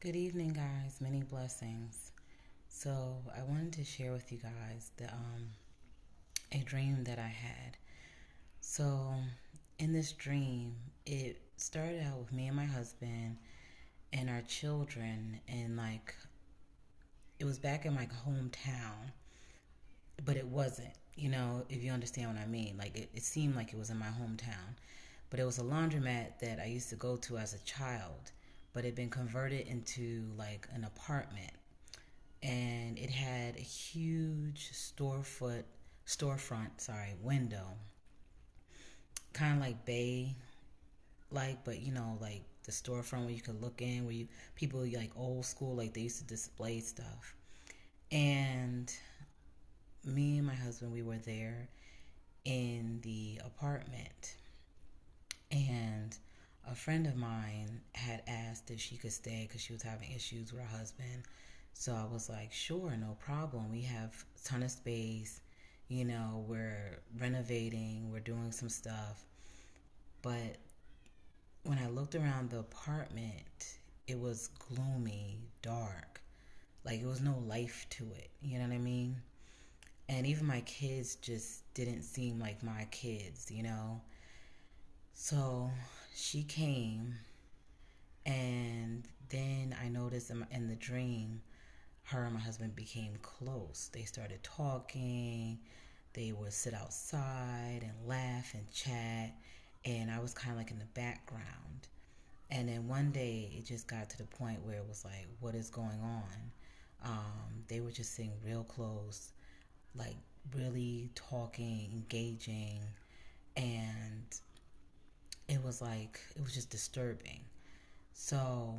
Good evening, guys. Many blessings. So, I wanted to share with you guys a dream that I had. So, in this dream, it started out with me and my husband and our children, and it was back in my hometown, but it wasn't. If you understand what I mean, it seemed like it was in my hometown, but it was a laundromat that I used to go to as a child, but it had been converted into like an apartment, and it had a huge storefront, window, kind of like bay like, but like the storefront where you could look in, where you people like old school, like they used to display stuff. And me and my husband, we were there in the apartment, and a friend of mine had asked if she could stay because she was having issues with her husband. So I was like, sure, no problem. We have a ton of space. We're renovating, we're doing some stuff. But when I looked around the apartment, it was gloomy, dark. Like it was no life to it. You know what I mean? And even my kids just didn't seem like my kids. So she came, and then I noticed in the dream, her and my husband became close. They started talking. They would sit outside and laugh and chat. And I was kind of like in the background. And then one day it just got to the point where it was like, what is going on? They were just sitting real close, like really talking, engaging. And it was just disturbing. So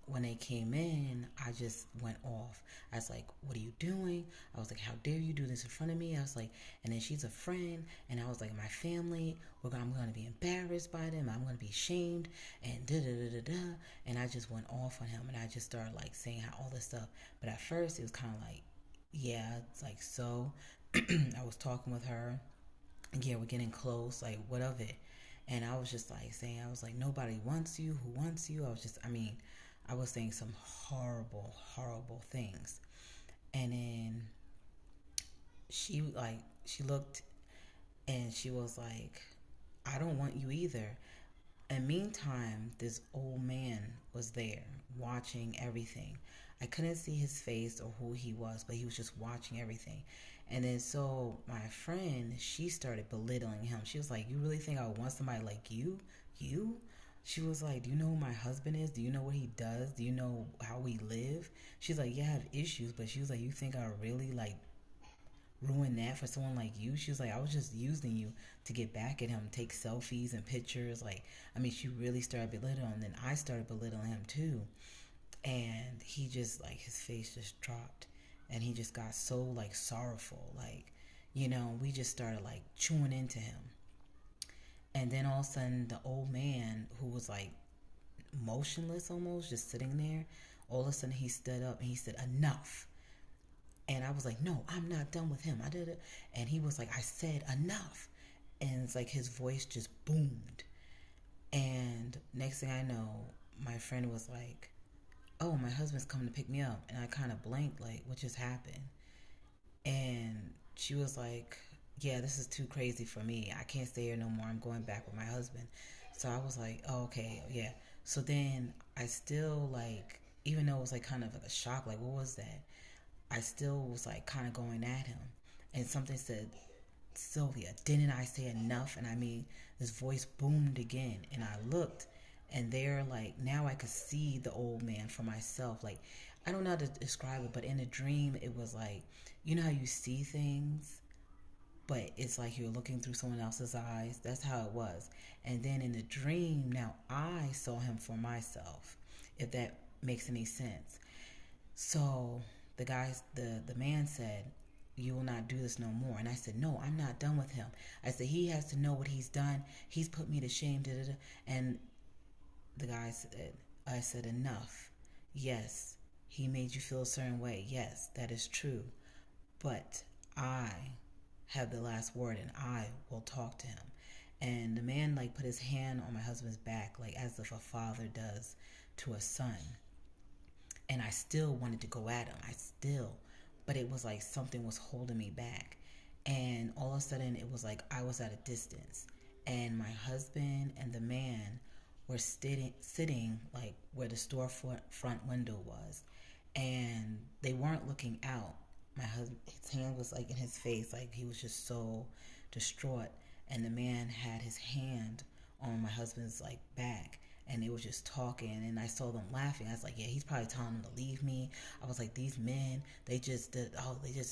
when they came in, I just went off. I was like, what are you doing? I was like, how dare you do this in front of me? I was like, and then she's a friend. And I was like, my family, I'm going to be embarrassed by them. I'm going to be shamed. And da da da da da. And I just went off on him. And I just started like saying how all this stuff. But at first, it was kind of like, yeah, it's like so. I was talking with her. Yeah, we're getting close. Like, what of it? And I was just like saying, I was like, nobody wants you. Who wants you? I was saying some horrible, horrible things. And then she looked, and she was like, I don't want you either. And meantime, this old man was there watching everything. I couldn't see his face or who he was, but he was just watching everything. And then so my friend, she started belittling him. She was like, you really think I would want somebody like you? You? She was like, do you know who my husband is? Do you know what he does? Do you know how we live? She's like, yeah, I have issues, but she was like, you think I really like ruin that for someone like you? She was like, I was just using you to get back at him, take selfies and pictures. She really started belittling him, and then I started belittling him too. And he just, like, his face just dropped, and he just got so, like, sorrowful. We just started, like, chewing into him. And then all of a sudden, the old man, who was, like, motionless almost, just sitting there, all of a sudden he stood up and he said, enough. And I was like, no, I'm not done with him. I did it. And he was like, I said enough. And it's like his voice just boomed. And next thing I know, my friend was like, oh, my husband's coming to pick me up. And I kind of blanked, like, what just happened? And she was like, yeah, this is too crazy for me. I can't stay here no more. I'm going back with my husband. So I was like, oh, okay, yeah. So then I still, like, even though it was like kind of like a shock, like, what was that? I still was like kind of going at him. And something said, Sylvia, didn't I say enough? And this voice boomed again. And I looked, and there, like, now I could see the old man for myself. Like, I don't know how to describe it, but in a dream, it was like, you know how you see things, but it's like you're looking through someone else's eyes? That's how it was. And then in the dream, now I saw him for myself, if that makes any sense. So the man said, you will not do this no more. And I said, no, I'm not done with him. I said, he has to know what he's done. He's put me to shame. Da, da, da. And the guy said, I said, enough. Yes, he made you feel a certain way. Yes, that is true. But I have the last word, and I will talk to him. And the man, like, put his hand on my husband's back, like as if a father does to a son. And I still wanted to go at him. But it was like something was holding me back. And all of a sudden, it was like I was at a distance. And my husband and the man were sitting like where the storefront front window was. And they weren't looking out. My husband, his hand was like in his face, like he was just so distraught. And the man had his hand on my husband's like back, and they were just talking, and I saw them laughing. I was like, yeah, he's probably telling them to leave me. I was like, these men, they just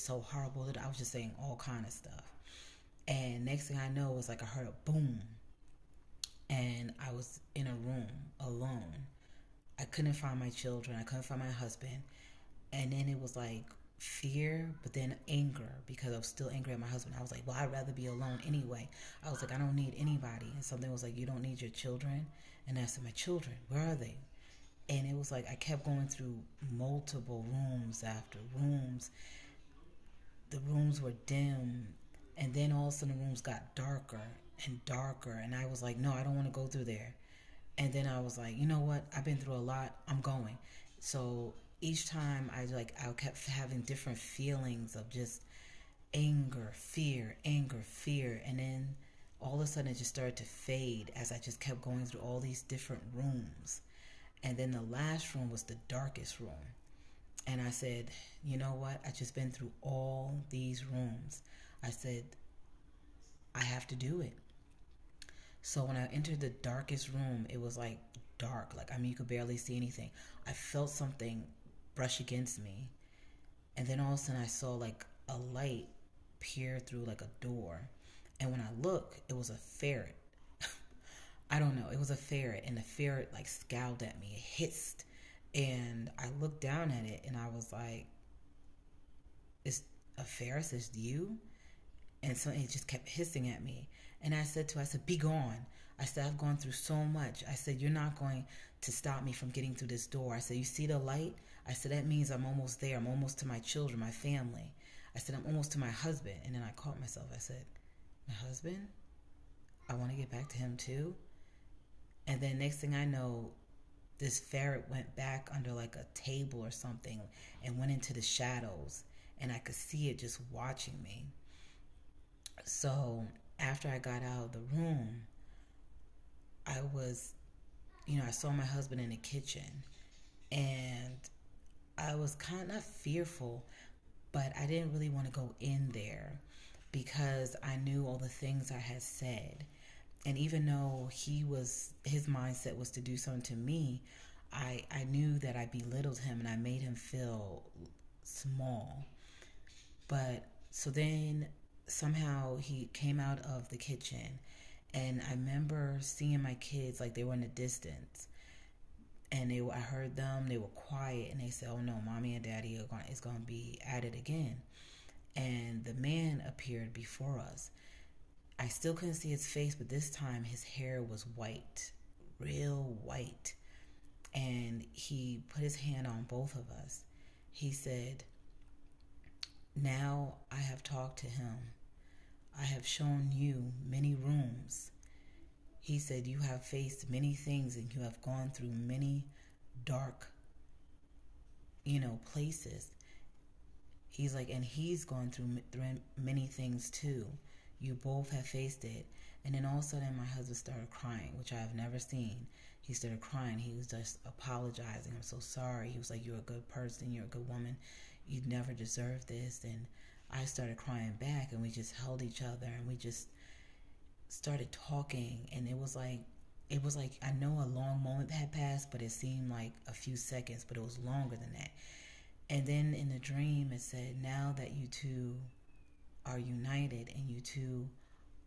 so horrible. I was just saying all kind of stuff. And next thing I know was like I heard a boom, and I was in a room alone. I couldn't find my children. I couldn't find my husband. And then it was like fear, but then anger, because I was still angry at my husband. I was like, well, I'd rather be alone anyway. I was like, I don't need anybody. And something was like, you don't need your children. And I said, my children, where are they? And it was like I kept going through multiple rooms after rooms. The rooms were dim, and then all of a sudden the rooms got darker and darker. And I was like, no, I don't want to go through there. And then I was like, you know what? I've been through a lot. I'm going. So each time I kept having different feelings of just anger, fear, and then all of a sudden it just started to fade as I just kept going through all these different rooms. And then the last room was the darkest room. And I said, you know what? I just been through all these rooms. I said, I have to do it. So when I entered the darkest room, it was like dark. Like, I mean, you could barely see anything. I felt something brush against me. And then all of a sudden I saw like a light peer through like a door. And when I looked, it was a ferret. I don't know. It was a ferret. And the ferret like scowled at me. It hissed. And I looked down at it and I was like, is a ferret? Is you? And so it just kept hissing at me. And I said, be gone. I said, I've gone through so much. I said, you're not going to stop me from getting through this door. I said, you see the light? I said, that means I'm almost there. I'm almost to my children, my family. I said, I'm almost to my husband. And then I caught myself. I said, my husband? I want to get back to him too. And then next thing I know, this ferret went back under like a table or something and went into the shadows. And I could see it just watching me. So after I got out of the room, I was, I saw my husband in the kitchen, and I was kind of fearful, but I didn't really want to go in there because I knew all the things I had said. And even though his mindset was to do something to me, I knew that I belittled him and I made him feel small. But so then somehow he came out of the kitchen, and I remember seeing my kids like they were in the distance, and I heard them. They were quiet, and they said, "Oh no, mommy and daddy is going to be at it again." And the man appeared before us. I still couldn't see his face, but this time his hair was white, real white, and he put his hand on both of us. He said, now I have talked to him. I have shown you many rooms. He said, you have faced many things and you have gone through many dark, places. He's like, and he's gone through many things too. You both have faced it. And then all of a sudden my husband started crying, which I have never seen. He started crying. He was just apologizing. I'm so sorry. He was like, you're a good person. You're a good woman. You never deserved this. And I started crying back, and we just held each other, and we just started talking. And it was like I know a long moment had passed, but it seemed like a few seconds, but it was longer than that. And then in the dream it said, now that you two are united and you two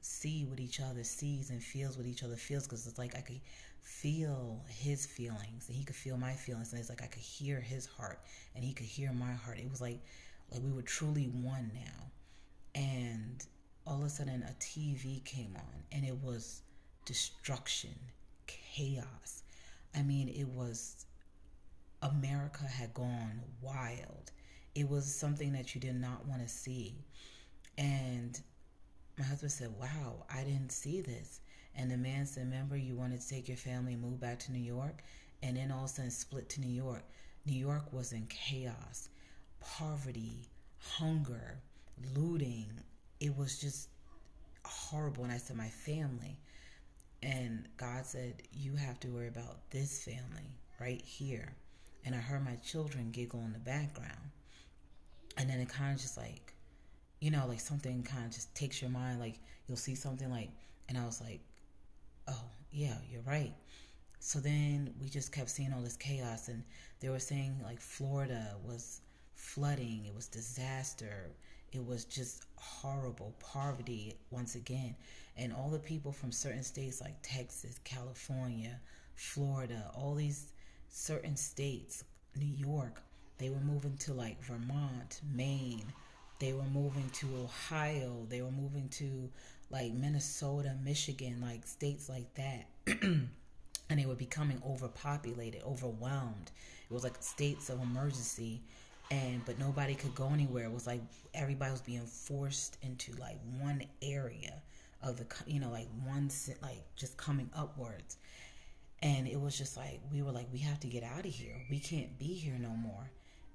see what each other sees and feels what each other feels, because it's like I could feel his feelings and he could feel my feelings, and it's like I could hear his heart and he could hear my heart. It was like we were truly one now. And all of a sudden a TV came on, and it was destruction, chaos. I mean, it was America had gone wild. It was something that you did not want to see. And my husband said, wow, I didn't see this. And the man said, remember, you wanted to take your family and move back to New York? And then all of a sudden split to New York. New York was in chaos, poverty, hunger, looting. It was just horrible. And I said, my family. And God said, you have to worry about this family right here. And I heard my children giggle in the background. And then it kind of just like, like something kind of just takes your mind. Like you'll see something like, and I was like, oh, yeah, you're right. So then we just kept seeing all this chaos, and they were saying like Florida was flooding, it was disaster, it was just horrible, poverty once again. And all the people from certain states like Texas, California, Florida, all these certain states, New York, they were moving to like Vermont, Maine, they were moving to Ohio, they were moving to like Minnesota, Michigan, like states like that. And they were becoming overpopulated, overwhelmed. It was like states of emergency, and but nobody could go anywhere. It was like everybody was being forced into like one area of the, like one, like just coming upwards. And it was just like we were like, we have to get out of here. We can't be here no more.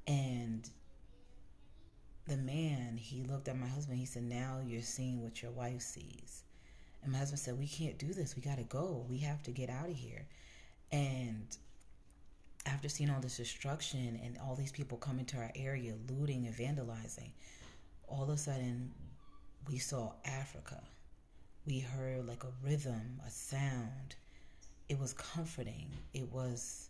And the man, he looked at my husband. He said, "Now you're seeing what your wife sees." And my husband said, "We can't do this. We got to go. We have to get out of here." And after seeing all this destruction and all these people coming to our area, looting and vandalizing, all of a sudden we saw Africa. We heard like a rhythm, a sound. It was comforting. It was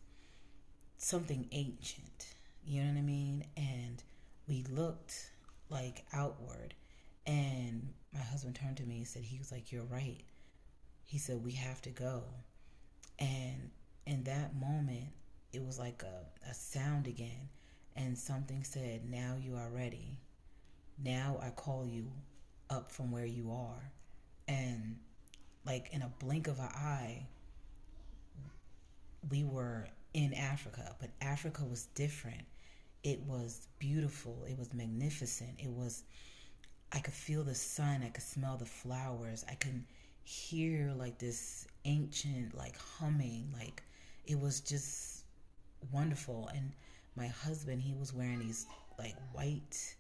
something ancient. You know what I mean? And we looked like outward. And my husband turned to me and said, he was like, "You're right." He said, "We have to go." And in that moment, it was like a sound again. And something said, "Now you are ready. Now I call you up from where you are." And like in a blink of an eye, we were in Africa. But Africa was different. It was beautiful. It was magnificent. I could feel the sun. I could smell the flowers. I could hear like this ancient like humming. Like it was just wonderful. And my husband, he was wearing these like white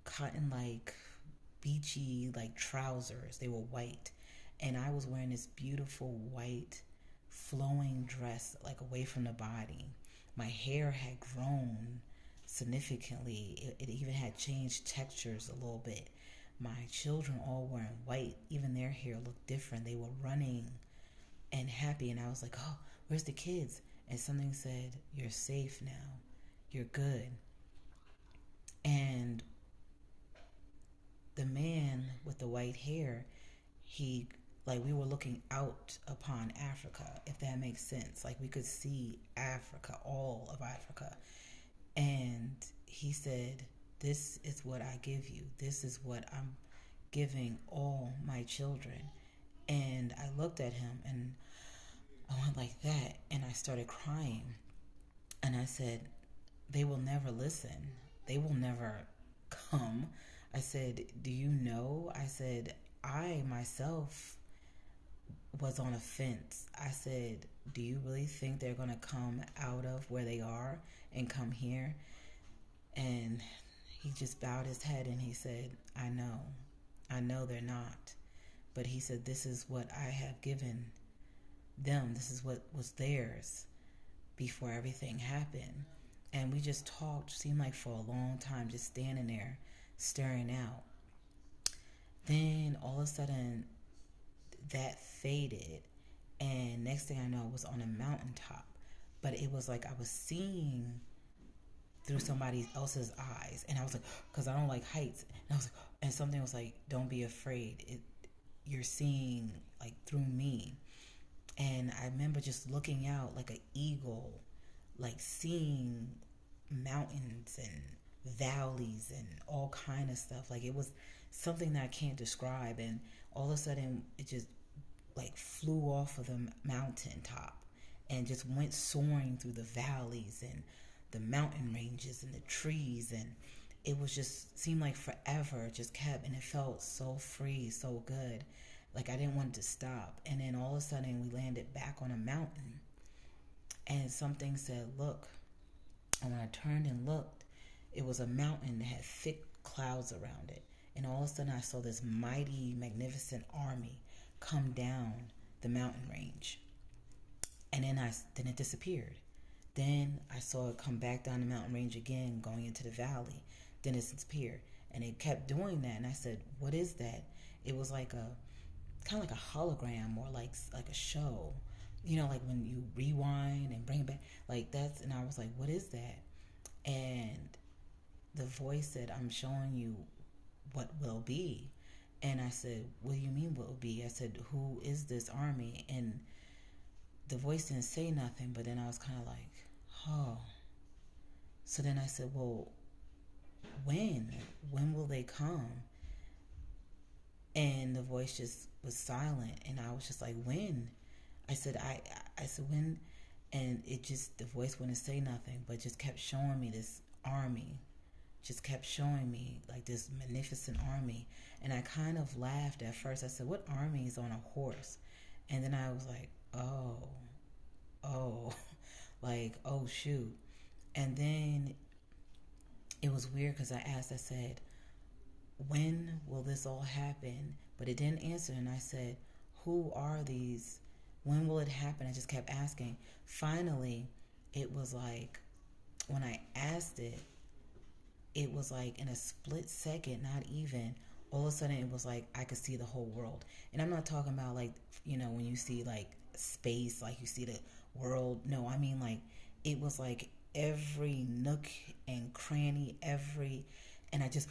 cotton like beachy like trousers. They were white. And I was wearing this beautiful white flowing dress like away from the body. My hair had grown significantly. It even had changed textures a little bit. My children all wearing white. Even their hair looked different. They were running and happy. And I was like, "Oh, where's the kids?" And something said, "You're safe now. You're good." And the man with the white hair, he, like, we were looking out upon Africa, if that makes sense. Like we could see Africa, all of Africa. And he said, "This is what I give you. This is what I'm giving all my children." And I looked at him and I went like that, and I started crying. And I said, "They will never listen. They will never come." I said, "Do you know?" I said, "I myself was on a fence." I said, "Do you really think they're going to come out of where they are and come here?" And he just bowed his head and he said, "I know. I know they're not." But he said, "This is what I have given them. This is what was theirs before everything happened." And we just talked, seemed like for a long time, just standing there, staring out. Then all of a sudden, that faded. And next thing I know, I was on a mountaintop. But it was like I was seeing through somebody else's eyes. And I was like, because I don't like heights. And I was like, and something was like, "Don't be afraid. You're seeing like through me." And I remember just looking out like an eagle, like seeing mountains and valleys and all kind of stuff. Like it was something that I can't describe. And all of a sudden it just like flew off of the mountaintop and just went soaring through the valleys and the mountain ranges and the trees. And it was just seemed like forever. It just kept, and it felt so free, so good. Like I didn't want it to stop. And then all of a sudden we landed back on a mountain, and something said, "Look." I turned and looked, it was a mountain that had thick clouds around it. And all of a sudden, I saw this mighty, magnificent army come down the mountain range. And then it disappeared. Then I saw it come back down the mountain range again, going into the valley. Then it disappeared. And it kept doing that. And I said, what is that? It was like a kind of like a hologram, or like a show. You know, like when you rewind and bring it back. Like that's, and I was like, what is that? And the voice said, I'm showing you what will be. And I said, what do you mean what will be? I said, who is this army? And the voice didn't say nothing, but then I was kind of like, oh. So then I said, well, when? When will they come? And the voice just was silent. And I was just like, when? I said, I said, when? And it just, the voice wouldn't say nothing, but just kept showing me this army. Just kept showing me like this magnificent army. And I kind of laughed at first. I said, what army is on a horse? And then I was like, oh, like, oh, shoot. And then it was weird because I asked, I said, when will this all happen? But it didn't answer. And I said, who are these? When will it happen? I just kept asking. Finally, it was like, when I asked it, it was like in a split second, not even, all of a sudden it was like I could see the whole world. And I'm not talking about like, you know, when you see like space, like you see the world. No, I mean like it was like every nook and cranny, and I just,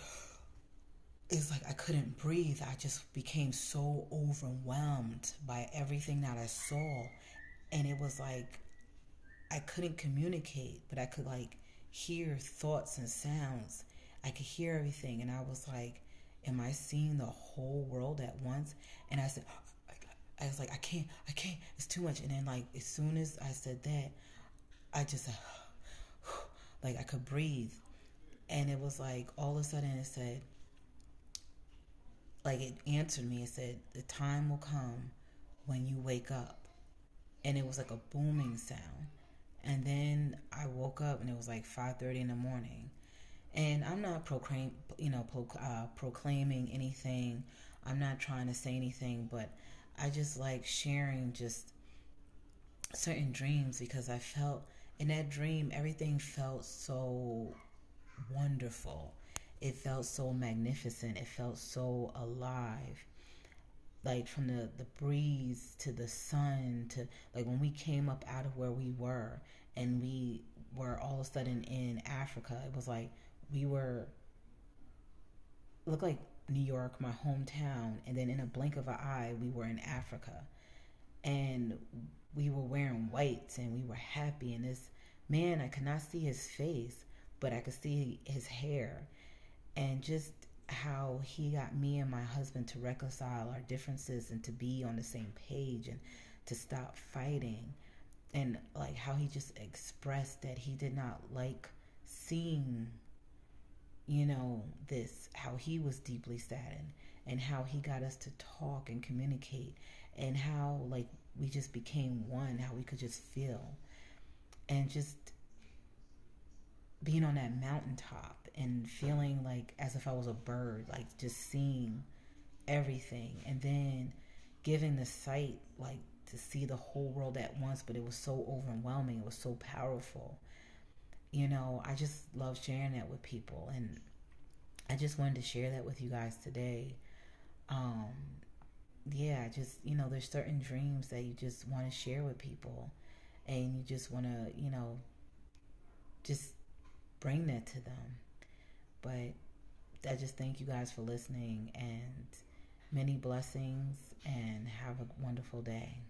it's like I couldn't breathe. I just became so overwhelmed by everything that I saw. And it was like I couldn't communicate, but I could like hear thoughts and sounds. I could hear everything. And I was like, am I seeing the whole world at once? And I said, I was like, I can't, it's too much. And then like, as soon as I said that, I just said, like I could breathe. And it was like, all of a sudden it said, like it answered me. It said, the time will come when you wake up. And it was like a booming sound. And then I woke up and it was like 5:30 in the morning. And I'm not proclaiming anything. I'm not trying to say anything, but I just like sharing just certain dreams, because I felt in that dream everything felt so wonderful. It felt so magnificent. It felt so alive. Like from the breeze to the sun to like when we came up out of where we were and we were all of a sudden in Africa, it was like we were, looked like New York, my hometown, and then in a blink of an eye we were in Africa. And we were wearing whites and we were happy, and this man, I could not see his face, but I could see his hair. And just how he got me and my husband to reconcile our differences and to be on the same page and to stop fighting, and like how he just expressed that he did not like seeing, you know, this, how he was deeply saddened, and how he got us to talk and communicate, and how like we just became one, how we could just feel, and just being on that mountaintop and feeling like as if I was a bird, like just seeing everything, and then giving the sight like to see the whole world at once. But it was so overwhelming, it was so powerful. You know, I just love sharing that with people, and I just wanted to share that with you guys today. um yeah, just, you know, there's certain dreams that you just want to share with people, and you just want to, you know, just bring that to them. But I just thank you guys for listening, and many blessings, and have a wonderful day.